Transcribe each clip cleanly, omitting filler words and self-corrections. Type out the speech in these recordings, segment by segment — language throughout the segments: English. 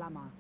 Salama.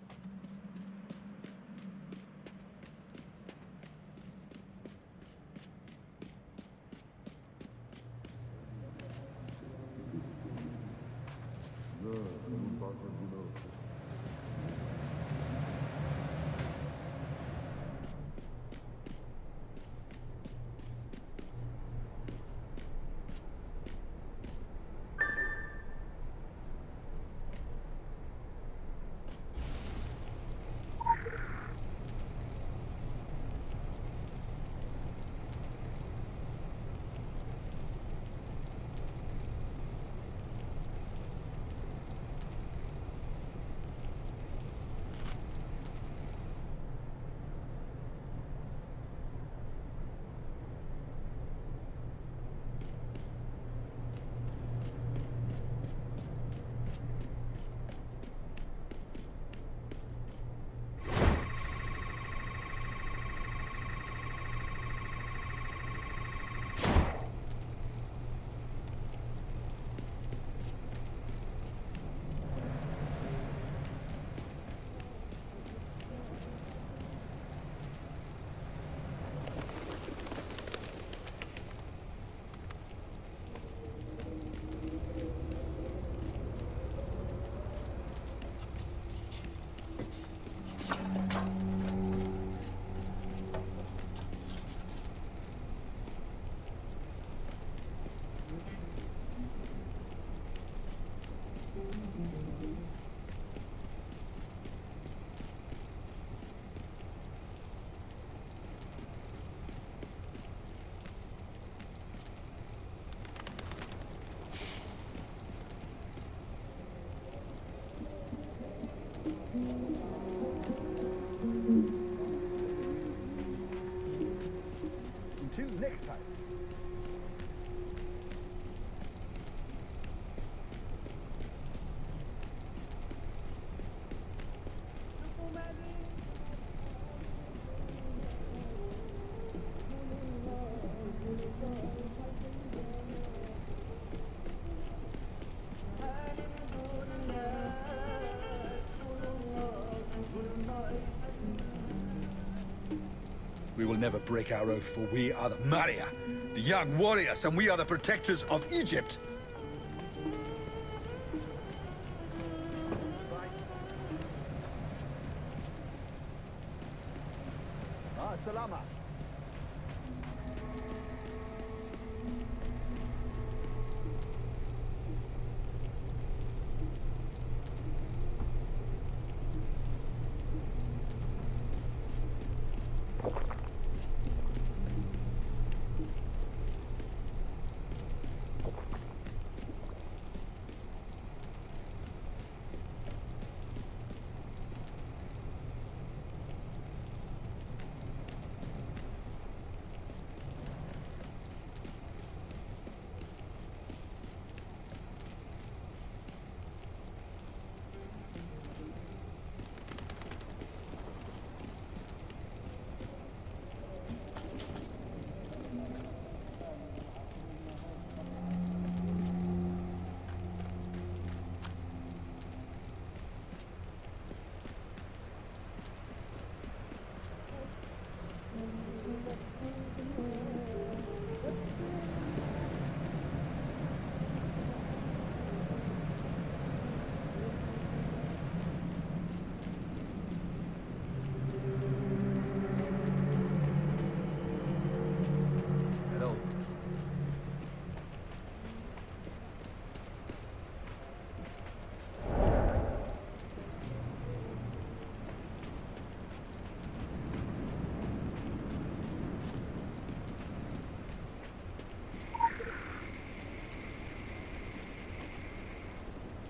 Until next time. We will never break our oath, for we are the Maria, the young warriors, and we are the protectors of Egypt. Salama.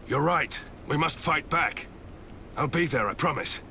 You're right. We must fight back. I'll be there, I promise.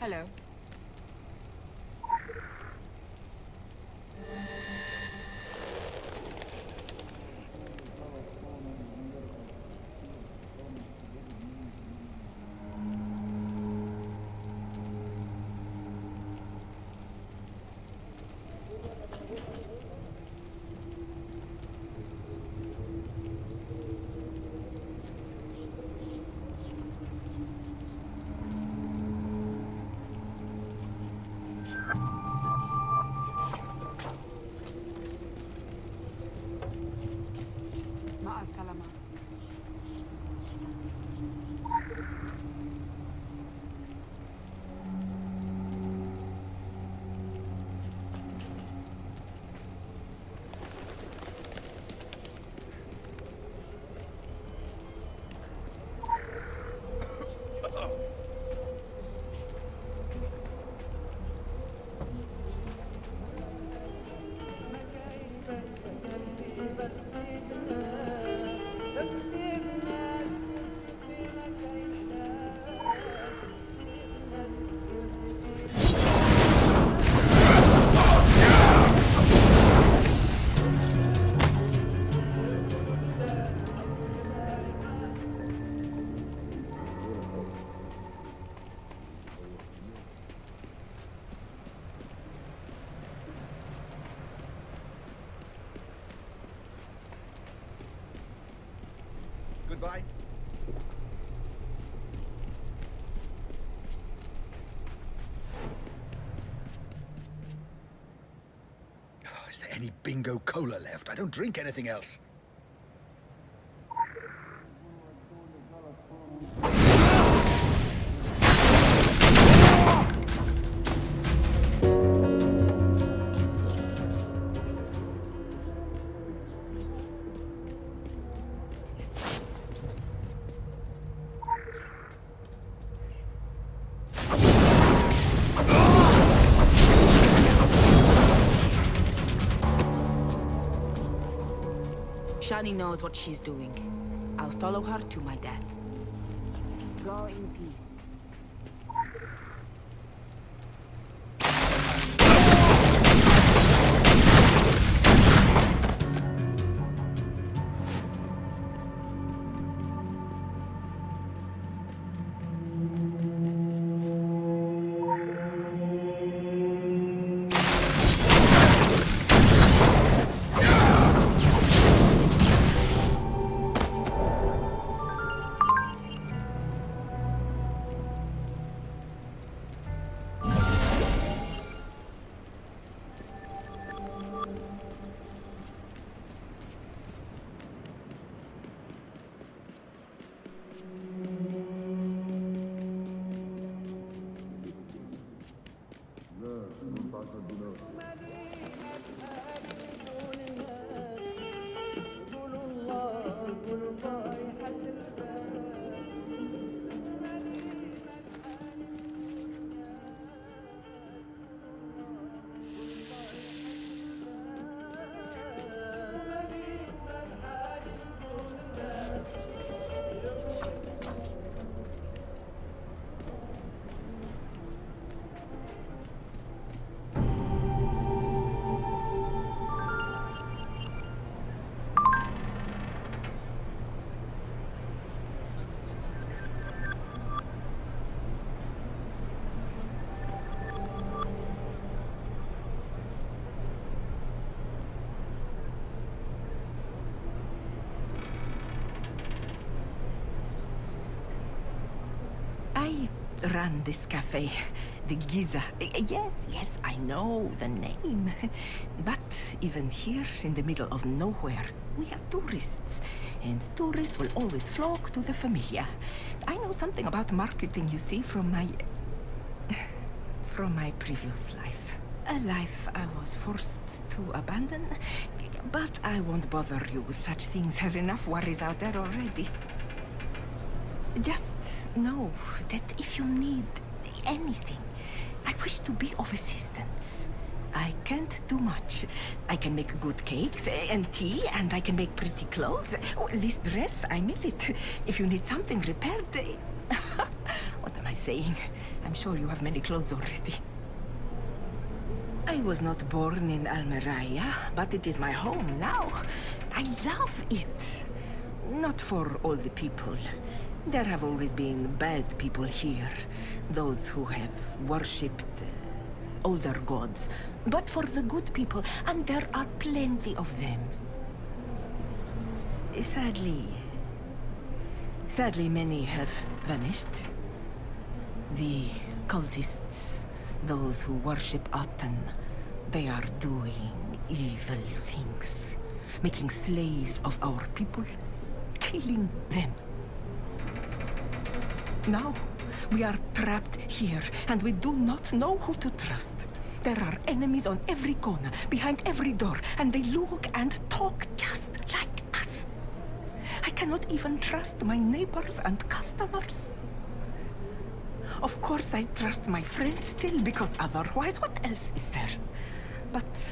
Hello. مع السلامة. Goodbye. Oh, is there any bingo cola left? I don't drink anything else. Shani knows what she's doing. I'll follow her to my death. Go in peace. I run this cafe, the Giza. Yes, I know the name. But even here, in the middle of nowhere, we have tourists. And tourists will always flock to the familiar. I know something about marketing, you see, from my previous life. A life I was forced to abandon. But I won't bother you with such things. Have enough worries out there already. Just know that if you need anything, I wish to be of assistance. I can't do much. I can make good cakes and tea, and I can make pretty clothes. Oh, this dress, I made it. If you need something repaired... What am I saying? I'm sure you have many clothes already. I was not born in Almeria, but it is my home now. I love it. Not for all the people. There have always been bad people here. Those who have worshipped older gods. But for the good people, and there are plenty of them. Sadly, many have vanished. The cultists, those who worship Aten, they are doing evil things. Making slaves of our people, killing them. Now, we are trapped here, and we do not know who to trust. There are enemies on every corner, behind every door, and they look and talk just like us. I cannot even trust my neighbors and customers. Of course, I trust my friends still, because otherwise, what else is there? But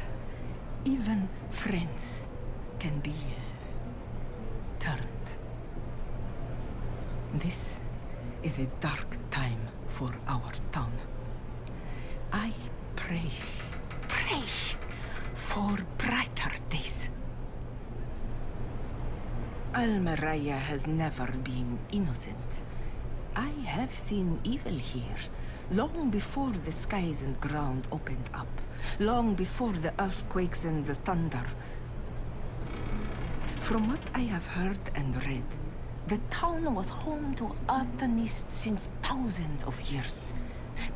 even friends can be turned. This is a dark time for our town. I pray for brighter days. Almeria has never been innocent. I have seen evil here, long before the skies and ground opened up, long before the earthquakes and the thunder. From what I have heard and read, the town was home to Atenists since thousands of years.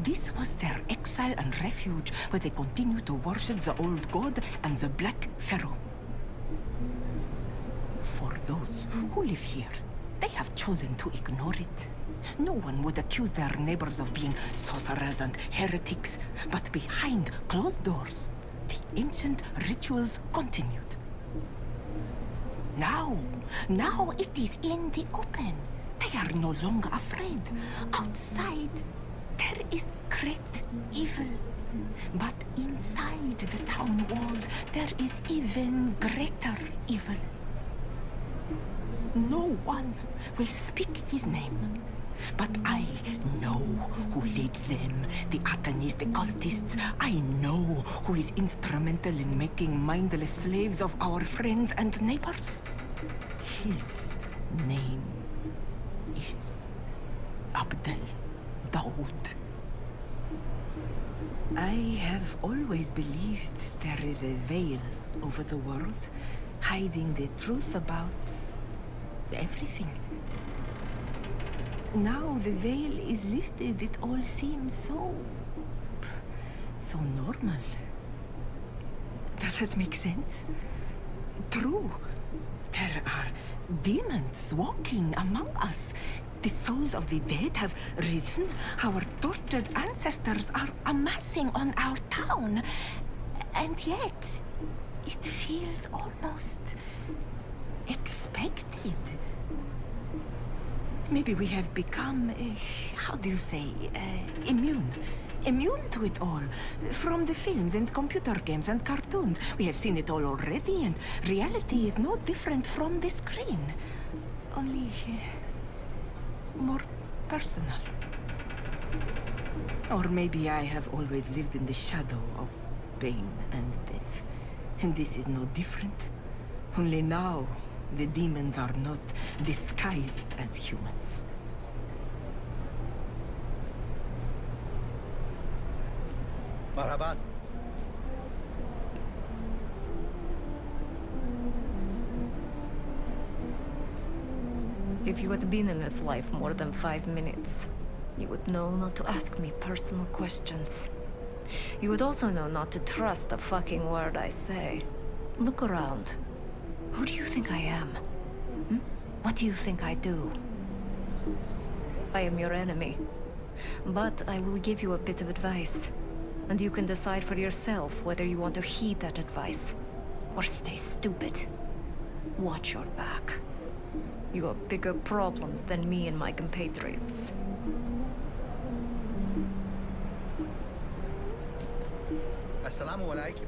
This was their exile and refuge, where they continue to worship the old god and the Black Pharaoh. For those who live here, they have chosen to ignore it. No one would accuse their neighbors of being sorcerers and heretics, but behind closed doors, the ancient rituals continued. Now it is in the open. They are no longer afraid. Outside, there is great evil. But inside the town walls, there is even greater evil. No one will speak his name. But I know who leads them, the Atenis, the cultists. I know who is instrumental in making mindless slaves of our friends and neighbors. His name is Abdel Daoud. I have always believed there is a veil over the world, hiding the truth about everything. Now the veil is lifted, it all seems so normal. Does that make sense? True. There are demons walking among us. The souls of the dead have risen. Our tortured ancestors are amassing on our town. And yet, it feels almost expected. Maybe we have become, how do you say, immune. Immune to it all. From the films and computer games and cartoons. We have seen it all already, and reality is no different from the screen. Only more personal. Or maybe I have always lived in the shadow of pain and death. And this is no different. Only now, the demons are not disguised as humans. Marhaban. If you had been in this life more than 5 minutes, you would know not to ask me personal questions. You would also know not to trust a fucking word I say. Look around. Who do you think I am? What do you think I do? I am your enemy. But I will give you a bit of advice. And you can decide for yourself whether you want to heed that advice. Or stay stupid. Watch your back. You have bigger problems than me and my compatriots. Assalamu alaikum.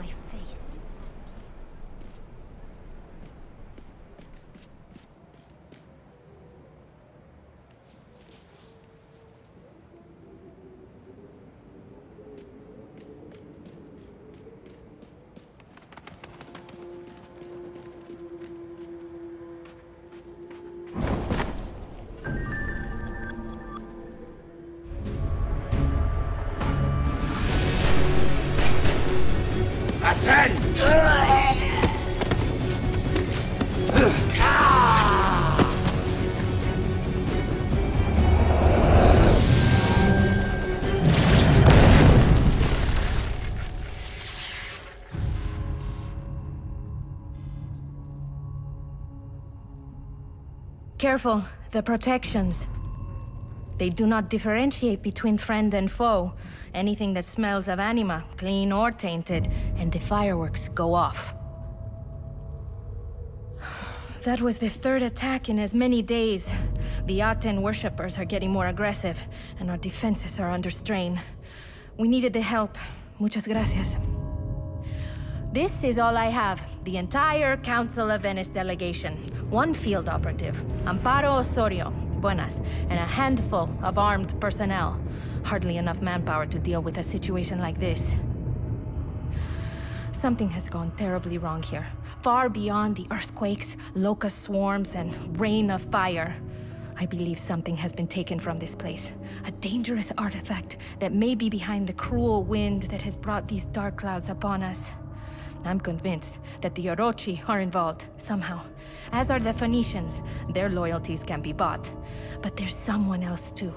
my face. Careful, the protections. They do not differentiate between friend and foe. Anything that smells of anima, clean or tainted, and the fireworks go off. That was the third attack in as many days. The Aten worshippers are getting more aggressive, and our defenses are under strain. We needed the help. Muchas gracias. This is all I have. The entire Council of Venice delegation. One field operative, Amparo Osorio, buenas, and a handful of armed personnel. Hardly enough manpower to deal with a situation like this. Something has gone terribly wrong here. Far beyond the earthquakes, locust swarms, and rain of fire. I believe something has been taken from this place. A dangerous artifact that may be behind the cruel wind that has brought these dark clouds upon us. I'm convinced that the Orochi are involved, somehow. As are the Phoenicians. Their loyalties can be bought. But there's someone else too.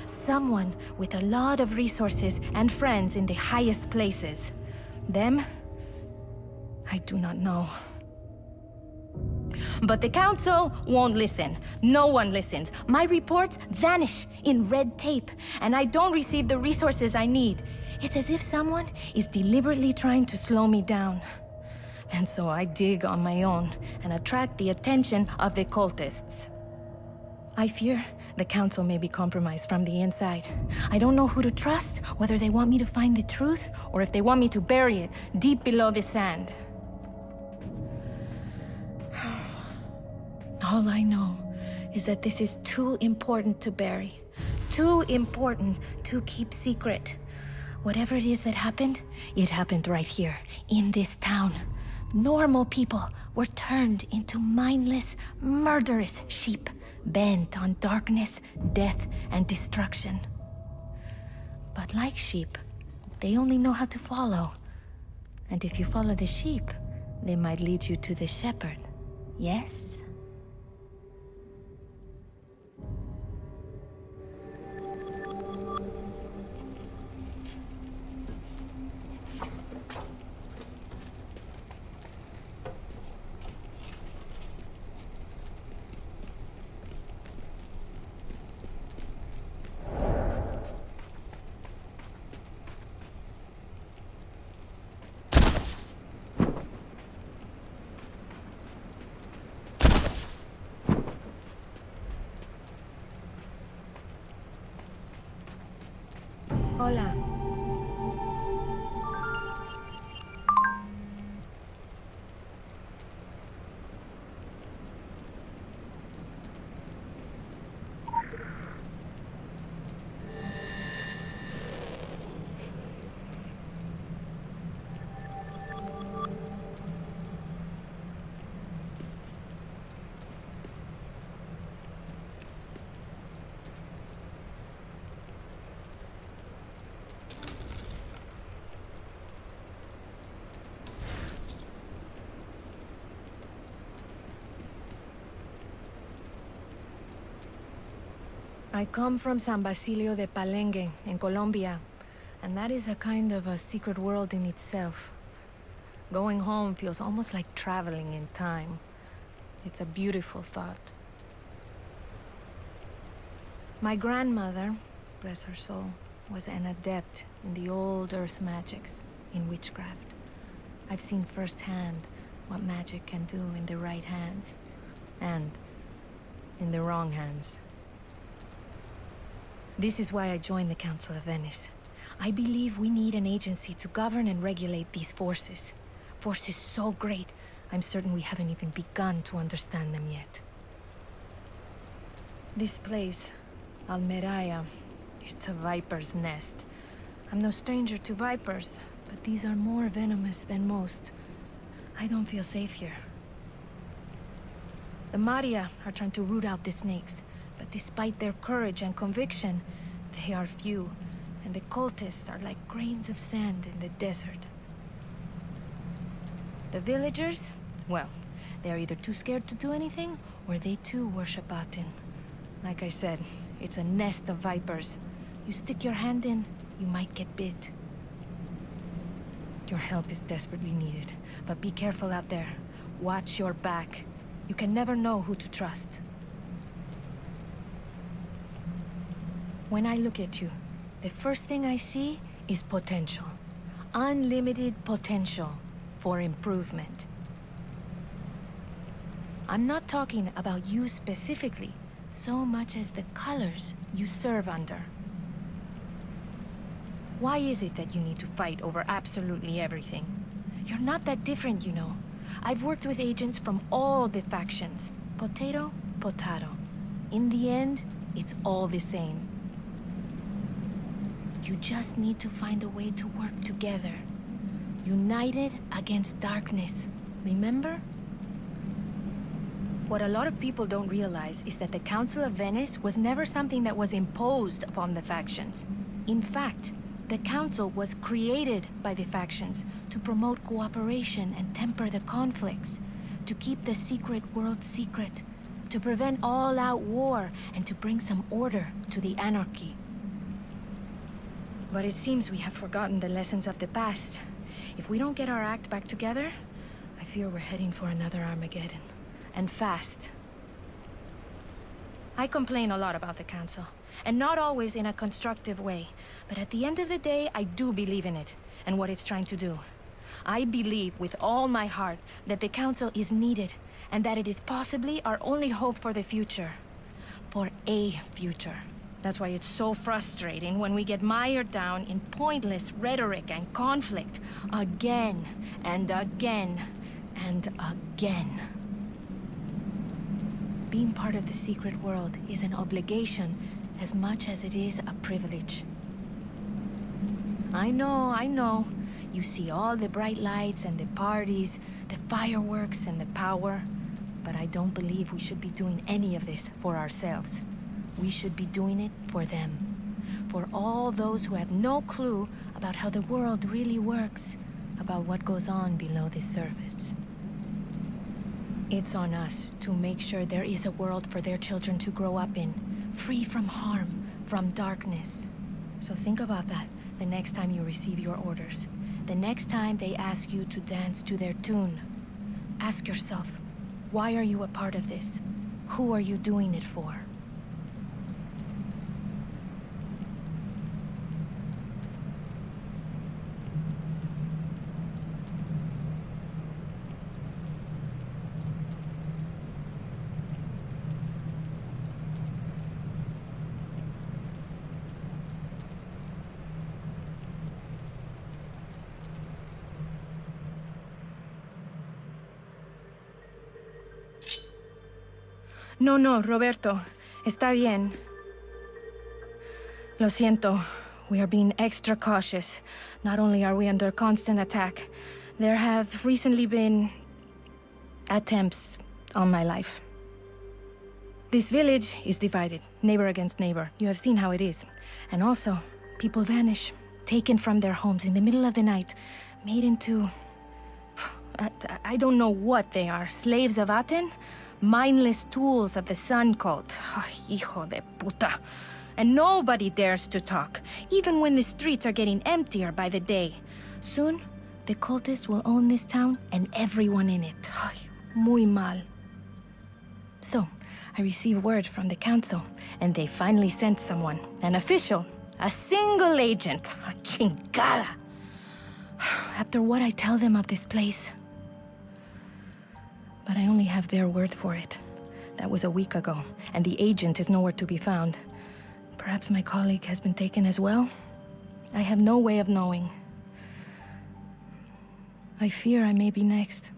Someone with a lot of resources and friends in the highest places. Them? I do not know. But the Council won't listen. No one listens. My reports vanish in red tape, and I don't receive the resources I need. It's as if someone is deliberately trying to slow me down. And so I dig on my own and attract the attention of the cultists. I fear the Council may be compromised from the inside. I don't know who to trust, whether they want me to find the truth, or if they want me to bury it deep below the sand. All I know is that this is too important to bury. Too important to keep secret. Whatever it is that happened, it happened right here, in this town. Normal people were turned into mindless, murderous sheep, bent on darkness, death, and destruction. But like sheep, they only know how to follow. And if you follow the sheep, they might lead you to the shepherd. Yes? Hola. I come from San Basilio de Palenque, in Colombia, and that is a kind of a secret world in itself. Going home feels almost like traveling in time. It's a beautiful thought. My grandmother, bless her soul, was an adept in the old earth magics, in witchcraft. I've seen firsthand what magic can do in the right hands, and in the wrong hands. This is why I joined the Council of Venice. I believe we need an agency to govern and regulate these forces. Forces so great, I'm certain we haven't even begun to understand them yet. This place, Almeraya, it's a viper's nest. I'm no stranger to vipers, but these are more venomous than most. I don't feel safe here. The Maria are trying to root out the snakes, but despite their courage and conviction, they are few, and the cultists are like grains of sand in the desert. The villagers, well, they are either too scared to do anything, or they too worship Aten. Like I said, it's a nest of vipers. You stick your hand in, you might get bit. Your help is desperately needed, but be careful out there. Watch your back. You can never know who to trust. When I look at you, the first thing I see is potential. Unlimited potential for improvement. I'm not talking about you specifically, so much as the colors you serve under. Why is it that you need to fight over absolutely everything? You're not that different, you know. I've worked with agents from all the factions. Potato, potato. In the end, it's all the same. You just need to find a way to work together. United against darkness. Remember? What a lot of people don't realize is that the Council of Venice was never something that was imposed upon the factions. In fact, the Council was created by the factions to promote cooperation and temper the conflicts, to keep the secret world secret, to prevent all-out war, and to bring some order to the anarchy. But it seems we have forgotten the lessons of the past. If we don't get our act back together, I fear we're heading for another Armageddon. And fast. I complain a lot about the Council, and not always in a constructive way. But at the end of the day, I do believe in it, and what it's trying to do. I believe with all my heart that the Council is needed, and that it is possibly our only hope for the future. For a future. That's why it's so frustrating when we get mired down in pointless rhetoric and conflict. Again, and again, and again. Being part of the secret world is an obligation as much as it is a privilege. I know. You see all the bright lights and the parties, the fireworks and the power. But I don't believe we should be doing any of this for ourselves. We should be doing it for them. For all those who have no clue about how the world really works, about what goes on below the surface. It's on us to make sure there is a world for their children to grow up in, free from harm, from darkness. So think about that the next time you receive your orders. The next time they ask you to dance to their tune. Ask yourself, why are you a part of this? Who are you doing it for? No, Roberto. Está bien. Lo siento. We are being extra cautious. Not only are we under constant attack, there have recently been attempts on my life. This village is divided, neighbor against neighbor. You have seen how it is. And also, people vanish, taken from their homes in the middle of the night, made into... I don't know what they are. Slaves of Aten? Mindless tools of the Sun Cult. Oh, hijo de puta. And nobody dares to talk, even when the streets are getting emptier by the day. Soon, the cultists will own this town and everyone in it. Ay, muy mal. So, I received word from the council, and they finally sent someone. An official. A single agent. A chingada. After what I tell them of this place. But I only have their word for it. That was a week ago, and the agent is nowhere to be found. Perhaps my colleague has been taken as well? I have no way of knowing. I fear I may be next.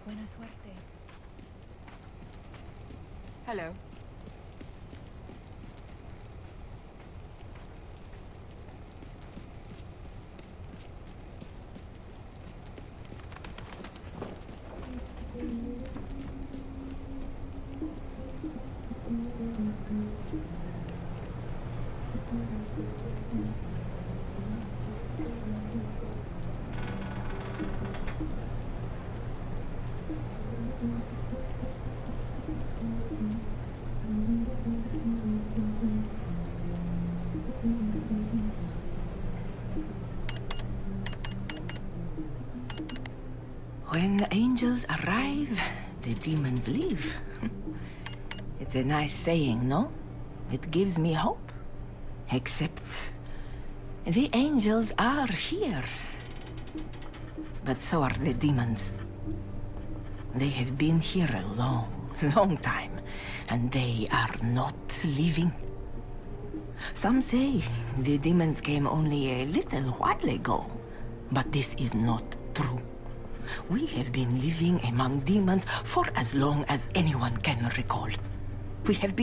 Buena suerte. Hello. When angels arrive, the demons leave. It's a nice saying, no? It gives me hope. Except the angels are here. But so are the demons. They have been here a long time, and they are not leaving. Some say the demons came only a little while ago, but this is not true. We have been living among demons for as long as anyone can recall. We have been...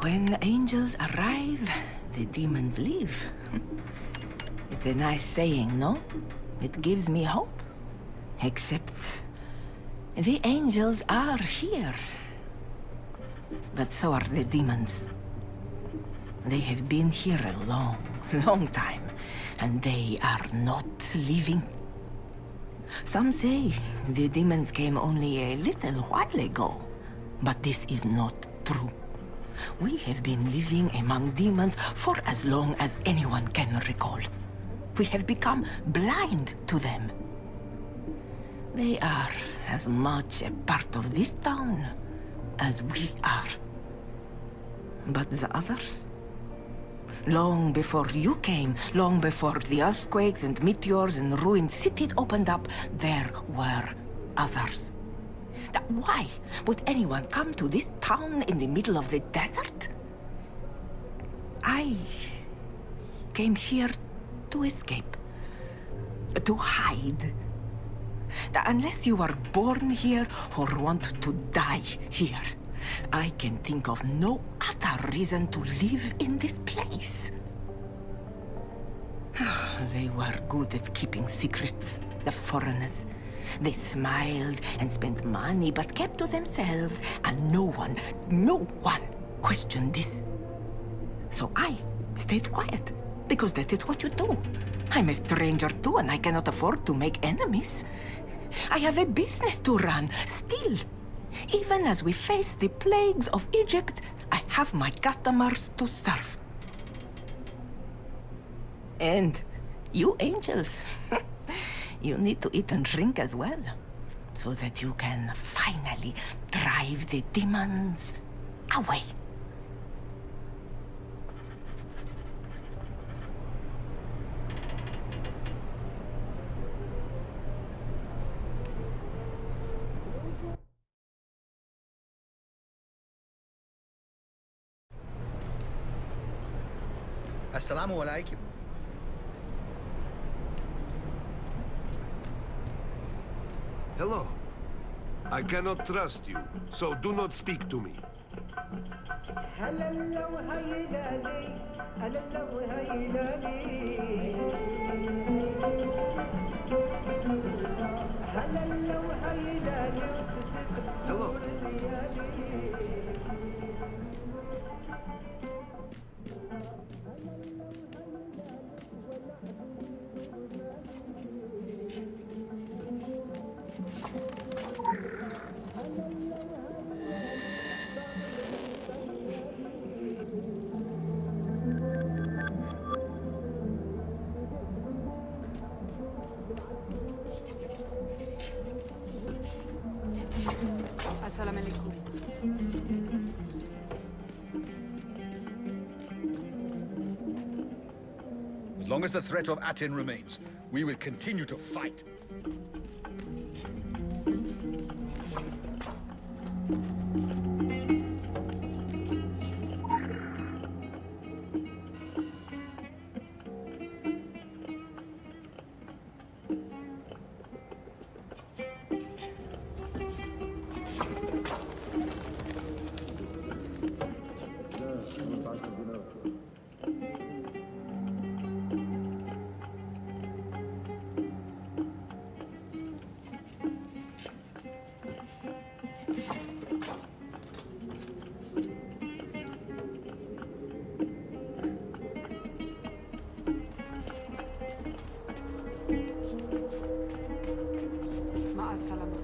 When angels arrive, the demons leave. It's a nice saying, no? It gives me hope. Except... the angels are here. But so are the demons. They have been here a long, long time, and they are not leaving. Some say the demons came only a little while ago, but this is not true. We have been living among demons for as long as anyone can recall. We have become blind to them. They are as much a part of this town as we are. But the others? Long before you came, long before the earthquakes and meteors and ruined cities opened up, there were others. Why would anyone come to this town in the middle of the desert? I came here to escape, to hide. Unless you were born here or want to die here, I can think of no other reason to live in this place. They were good at keeping secrets, the foreigners. They smiled and spent money, but kept to themselves, and no one questioned this. So I stayed quiet, because that is what you do. I'm a stranger too, and I cannot afford to make enemies. I have a business to run, still. Even as we face the plagues of Egypt, I have my customers to serve. And you angels, you need to eat and drink as well, so that you can finally drive the demons away. Assalamu alaikum. Hello. I cannot trust you, so do not speak to me. Hello. Assalamu alaikum. As long as the threat of Aten remains, we will continue to fight. مع السلامة.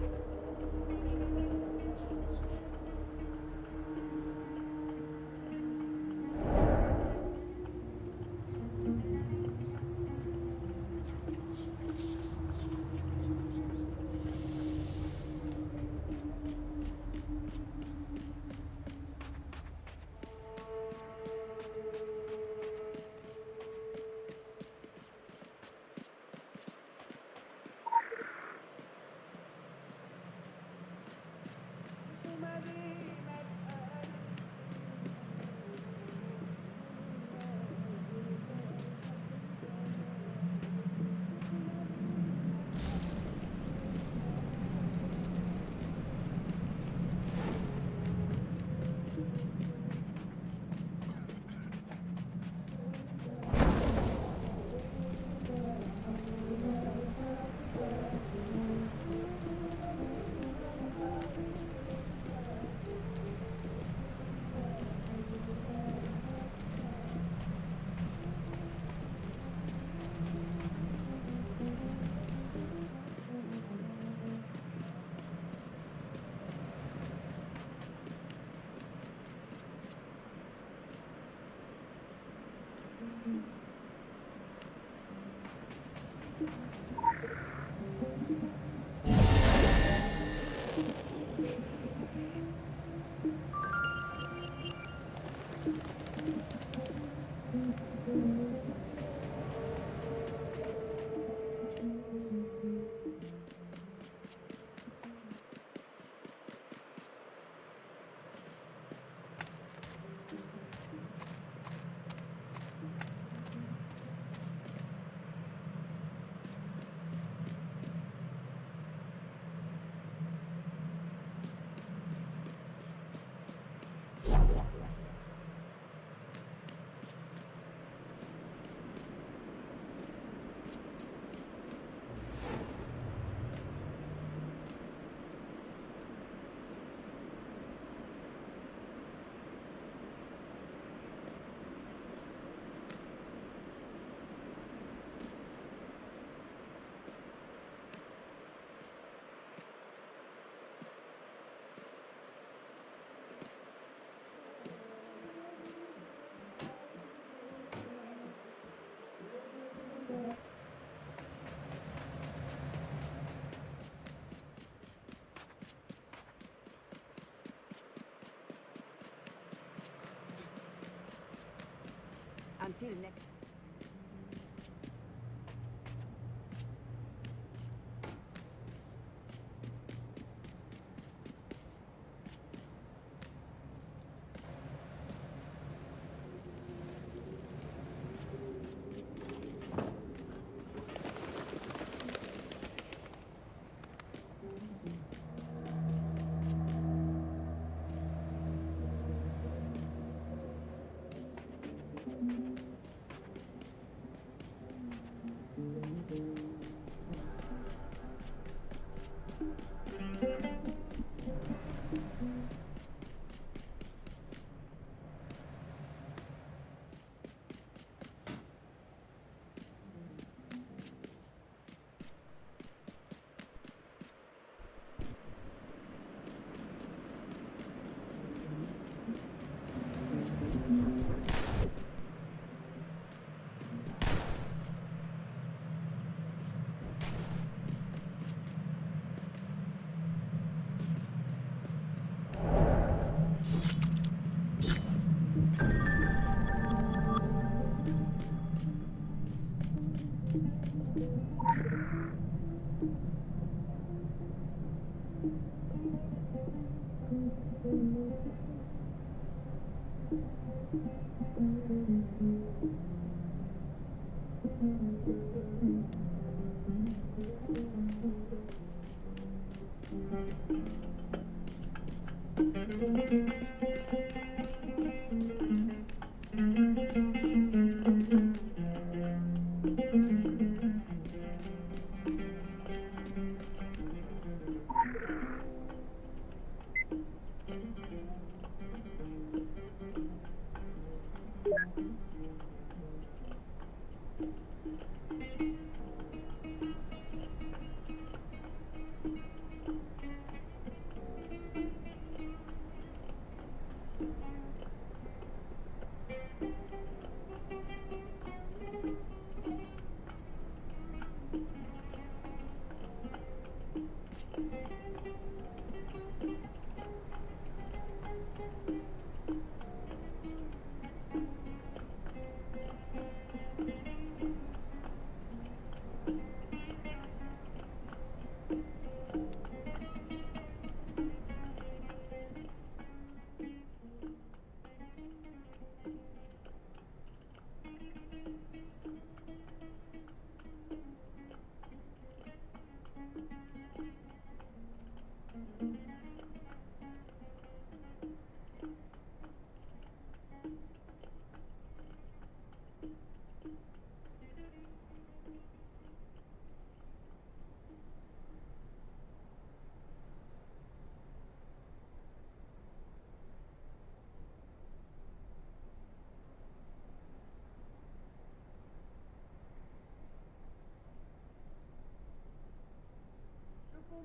Until next.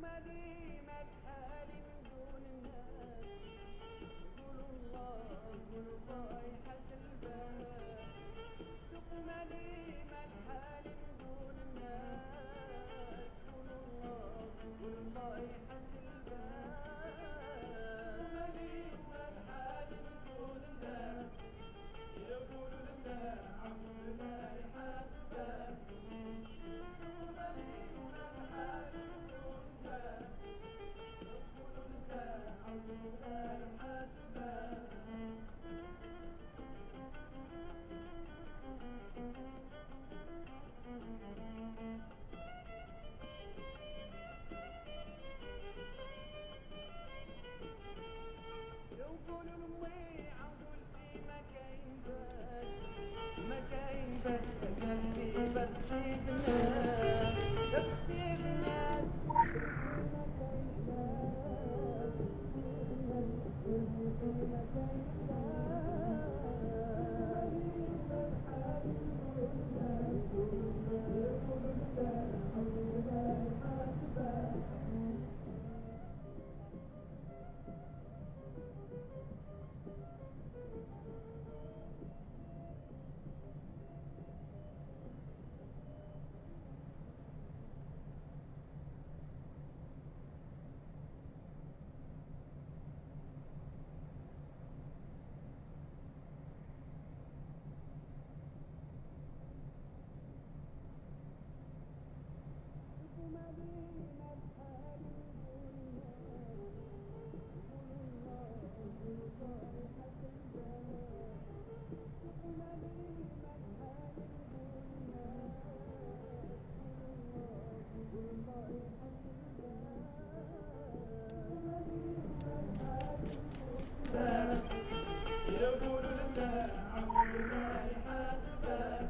مدينة الحال من دون الناس يقولوا الله يقولوا رايحة الباب سوق مدينة الحال من دون الناس يقولوا الله يقولوا رايحة الباب مدينة الحال من دون الناس يقولوا لله عم رايحة الباب يقول لله عبد الله حاسبه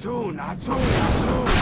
Atun, Atun, Atun!